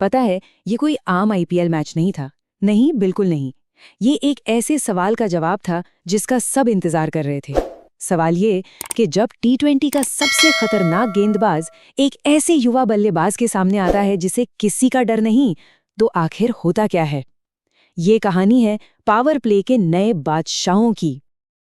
पता है, ये कोई आम आईपीएल मैच नहीं था। नहीं, बिल्कुल नहीं। ये एक ऐसे सवाल का जवाब था जिसका सब इंतजार कर रहे थे। सवाल ये कि जब टी20 का सबसे खतरनाक गेंदबाज एक ऐसे युवा बल्लेबाज के सामने आता है जिसे किसी का डर नहीं, तो आखिर होता क्या है? ये कहानी है पावर प्ले के नए बादशाहों की।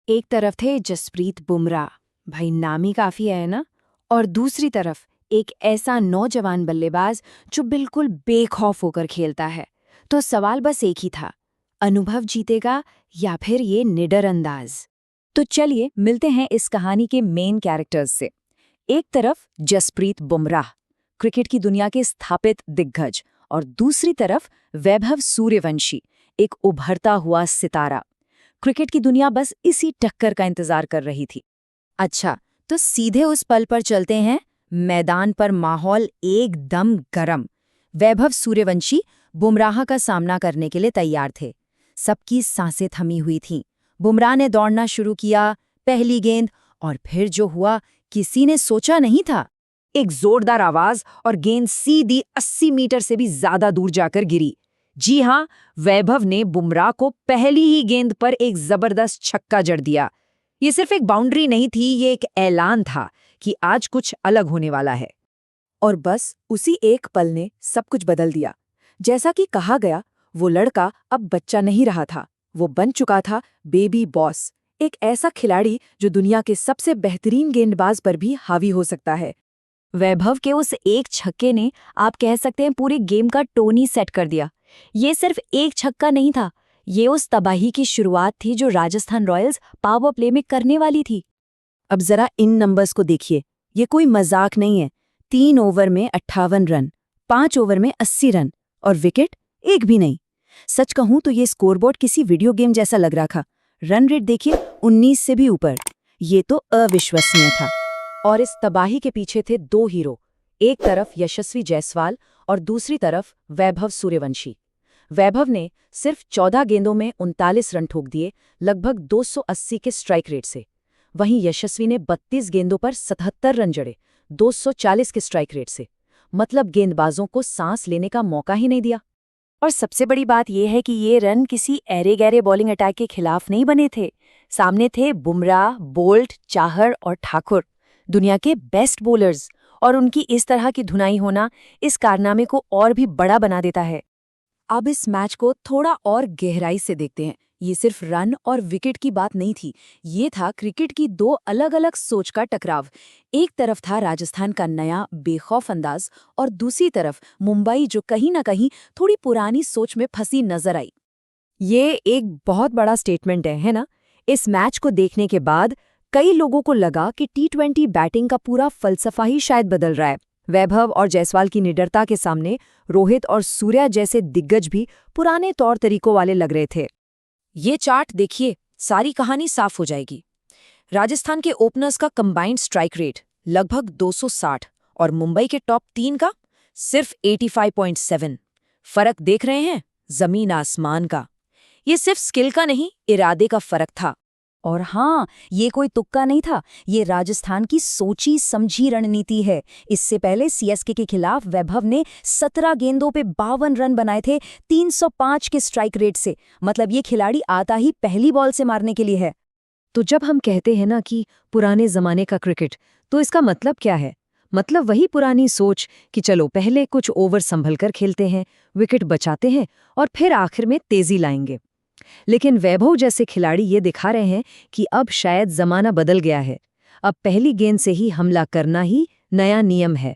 एक तरफ थे जसप्रीत बुमराह, भाई नाम ही काफी है ना। और दूसरी तरफ एक ऐसा नौजवान बल्लेबाज जो बिल्कुल बेखौफ होकर खेलता है। तो सवाल बस एक ही था, अनुभव जीतेगा या फिर ये निडर अंदाज। तो चलिए मिलते हैं इस कहानी के मेन कैरेक्टर्स से। एक तरफ जसप्रीत बुमराह, क्रिकेट की दुनिया के स्थापित दिग्गज, और दूसरी तरफ वैभव सूर्यवंशी, एक उभरता हुआ सितारा। क्रिकेट की दुनिया बस इसी टक्कर का इंतजार कर रही थी। अच्छा, तो सीधे उस पल पर चलते हैं। मैदान पर माहौल एकदम गरम। वैभव सूर्यवंशी बुमराह का सामना करने के लिए तैयार थे। सबकी सांसें थमी हुई थीं। बुमराह ने दौड़ना शुरू किया, पहली गेंद, और फिर जो हुआ किसी ने सोचा नहीं था। एक जोरदार आवाज और गेंद सीधी 80 मीटर से भी ज्यादा दूर जाकर गिरी। जी हां, वैभव ने बुमराह को पहली ही गेंद पर एक जबरदस्त छक्का जड़ दिया। ये सिर्फ एक बाउंड्री नहीं थी, ये एक ऐलान था कि आज कुछ अलग होने वाला है। और बस उसी एक पल ने सब कुछ बदल दिया। जैसा कि कहा गया, वो लड़का अब बच्चा नहीं रहा था, वो बन चुका था बेबी बॉस, एक ऐसा खिलाड़ी जो दुनिया के सबसे बेहतरीन गेंदबाज पर भी हावी हो सकता है। वैभव के उस एक छक्के ने, आप कह सकते हैं, पूरे गेम का टोन ही सेट कर दिया। ये सिर्फ एक छक्का नहीं था, ये उस तबाही की शुरुआत थी जो राजस्थान रॉयल्स पावर प्ले में करने वाली थी। अब जरा इन नंबर्स को देखिए, ये कोई मजाक नहीं है। 3 ओवर में 58 रन, 5 ओवर में 80 रन, और विकेट एक भी नहीं। सच कहूं तो ये स्कोरबोर्ड किसी वीडियो गेम जैसा लग रहा था। रन रेट देखिए, 19 से भी ऊपर। ये तो अविश्वसनीय था। और इस तबाही के पीछे थे 2 हीरो, एक तरफ यशस्वी जायसवाल और दूसरी तरफ वैभव सूर्यवंशी। वैभव ने सिर्फ 14 गेंदों में 39 रन ठोक दिए, लगभग 280 के स्ट्राइक रेट से। वहीं यशस्वी ने 32 गेंदों पर 77 रन जड़े, 240 के स्ट्राइक रेट से। मतलब गेंदबाजों को सांस लेने का मौका ही नहीं दिया। और सबसे बड़ी बात यह है कि ये रन किसी ऐरे गहरे बॉलिंग अटैक के खिलाफ नहीं बने थे। सामने थे बुमराह, बोल्ट, चाहर और ठाकुर, दुनिया के बेस्ट बॉलर्स। और उनकी इस तरह की धुनाई होना इस कारनामे को और भी बड़ा बना देता है। अब इस मैच को थोड़ा और गहराई से देखते हैं। ये सिर्फ रन और विकेट की बात नहीं थी, ये था क्रिकेट की 2 अलग अलग सोच का टकराव। एक तरफ था राजस्थान का नया बेखौफ अंदाज, और दूसरी तरफ मुंबई जो कहीं ना कहीं थोड़ी पुरानी सोच में फंसी नजर आई। ये एक बहुत बड़ा स्टेटमेंट है ना? इस मैच को देखने के बाद कई लोगों को लगा कि टी20 बैटिंग का पूरा फलसफा ही शायद बदल रहा है। वैभव और जायसवाल की निडरता के सामने रोहित और सूर्या जैसे दिग्गज भी पुराने तौर तरीकों वाले लग रहे थे। ये चार्ट देखिए, सारी कहानी साफ हो जाएगी। राजस्थान के ओपनर्स का कंबाइंड स्ट्राइक रेट लगभग 260 और मुंबई के टॉप 3 का सिर्फ 85.7। फर्क देख रहे हैं? जमीन आसमान का। ये सिर्फ स्किल का नहीं, इरादे का फर्क था। और हाँ, ये कोई तुक्का नहीं था, ये राजस्थान की सोची समझी रणनीति है। इससे पहले सीएसके के खिलाफ वैभव ने 17 गेंदों पे 52 रन बनाए थे, 305 के स्ट्राइक रेट से। मतलब ये खिलाड़ी आता ही पहली बॉल से मारने के लिए है। तो जब हम कहते हैं ना कि पुराने जमाने का क्रिकेट, तो इसका मतलब क्या है? मतलब वही पुरानी सोच कि चलो पहले कुछ ओवर संभल कर खेलते हैं, विकेट बचाते हैं और फिर आखिर में तेजी लाएंगे। लेकिन वैभव जैसे खिलाड़ी ये दिखा रहे हैं कि अब शायद जमाना बदल गया है। अब पहली गेंद से ही हमला करना ही नया नियम है।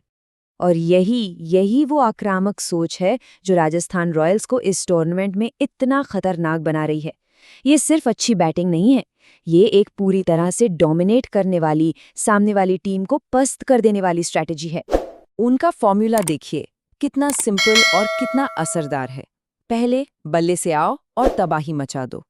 और यही वो आक्रामक सोच है जो राजस्थान रॉयल्स को इस टूर्नामेंट में इतना खतरनाक बना रही है। ये सिर्फ अच्छी बैटिंग नहीं है, ये एक पूरी तरह से डोमिनेट करने वाली, सामने वाली टीम को पस्त कर देने वाली स्ट्रैटेजी है। उनका फॉर्मूला देखिए, कितना सिंपल और कितना असरदार है। पहले बल्ले से आओ और तबाही मचा दो,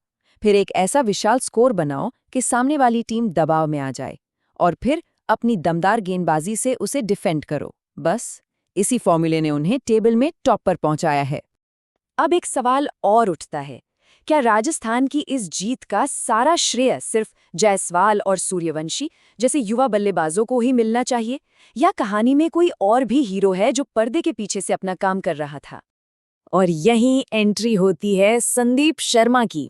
फिर एक ऐसा विशाल स्कोर बनाओ कि सामने वाली टीम दबाव में आ जाए, और फिर अपनी दमदार गेंदबाजी से उसे डिफेंड करो। बस इसी फॉर्मूले ने उन्हें टेबल में टॉप पर पहुंचाया है। अब एक सवाल और उठता है, क्या राजस्थान की इस जीत का सारा श्रेय सिर्फ जायसवाल और सूर्यवंशी जैसे युवा बल्लेबाजों को ही मिलना चाहिए, या कहानी में कोई और भी हीरो है जो पर्दे के पीछे से अपना काम कर रहा था? और यहीं एंट्री होती है संदीप शर्मा की।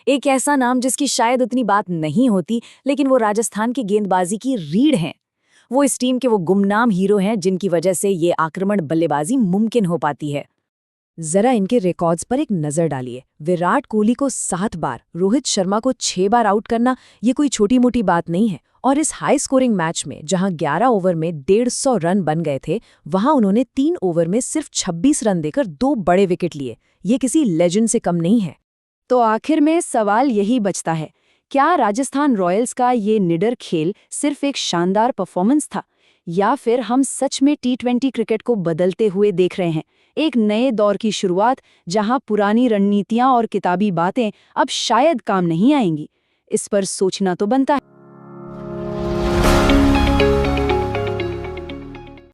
एक ऐसा नाम जिसकी शायद उतनी बात नहीं होती, लेकिन वो राजस्थान की गेंदबाजी की रीढ़ हैं। वो इस टीम के वो गुमनाम हीरो हैं जिनकी वजह से ये आक्रमण बल्लेबाजी मुमकिन हो पाती है। जरा इनके रिकॉर्ड्स पर एक नजर डालिए। विराट कोहली को 7 बार, रोहित शर्मा को 6 बार आउट करना ये कोई छोटी मोटी बात नहीं है। और इस हाई स्कोरिंग मैच में जहां 11 ओवर में 150 रन बन गए थे, वहां उन्होंने 3 ओवर में सिर्फ 26 रन देकर 2 बड़े विकेट लिए। ये किसी लेजेंड से कम नहीं है। तो आखिर में सवाल यही बचता है, क्या राजस्थान रॉयल्स का ये निडर खेल सिर्फ एक शानदार परफॉर्मेंस था, या फिर हम सच में टी20 क्रिकेट को बदलते हुए देख रहे हैं? एक नए दौर की शुरुआत जहां पुरानी रणनीतियां और किताबी बातें अब शायद काम नहीं आएंगी। इस पर सोचना तो बनता है।